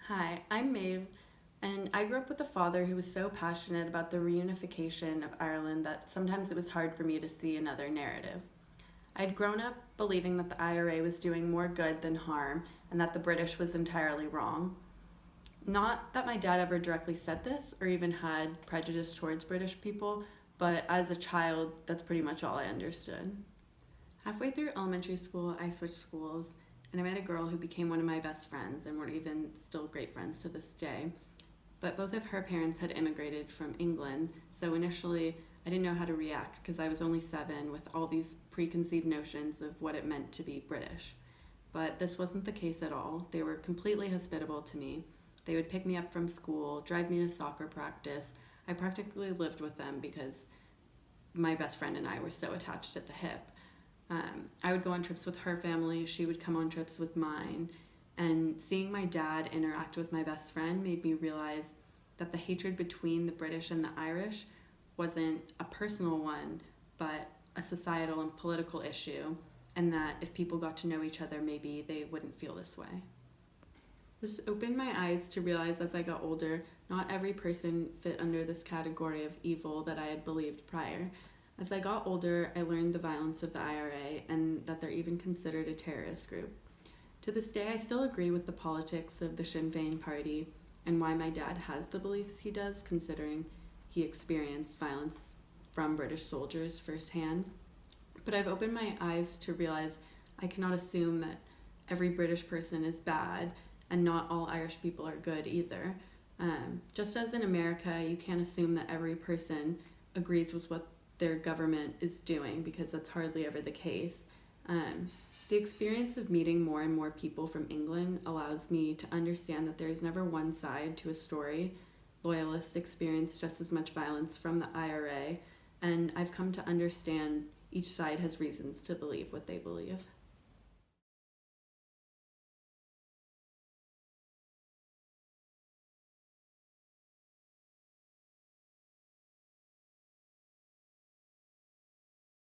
Hi, I'm Meabh, and I grew up with a father who was so passionate about the reunification of Ireland that sometimes it was hard for me to see another narrative. I'd grown up believing that the IRA was doing more good than harm and that the British was entirely wrong. Not that my dad ever directly said this or even had prejudice towards British people, but as a child, that's pretty much all I understood. Halfway through elementary school, I switched schools, and I met a girl who became one of my best friends, and we're even still great friends to this day. But both of her parents had immigrated from England, so initially I didn't know how to react because I was only 7 with all these preconceived notions of what it meant to be British. But this wasn't the case at all. They were completely hospitable to me. They would pick me up from school, drive me to soccer practice. I practically lived with them because my best friend and I were so attached at the hip. I would go on trips with her family, she would come on trips with mine, and seeing my dad interact with my best friend made me realize that the hatred between the British and the Irish wasn't a personal one, but a societal and political issue, and that if people got to know each other, maybe they wouldn't feel this way. This opened my eyes to realize as I got older, not every person fit under this category of evil that I had believed prior. As I got older, I learned the violence of the IRA and that they're even considered a terrorist group. To this day, I still agree with the politics of the Sinn Féin party and why my dad has the beliefs he does, considering he experienced violence from British soldiers firsthand. But I've opened my eyes to realize I cannot assume that every British person is bad and not all Irish people are good either. Just as in America, you can't assume that every person agrees with what their government is doing because that's hardly ever the case. The experience of meeting more and more people from England allows me to understand that there is never one side to a story. Loyalists experience just as much violence from the IRA, and I've come to understand each side has reasons to believe what they believe.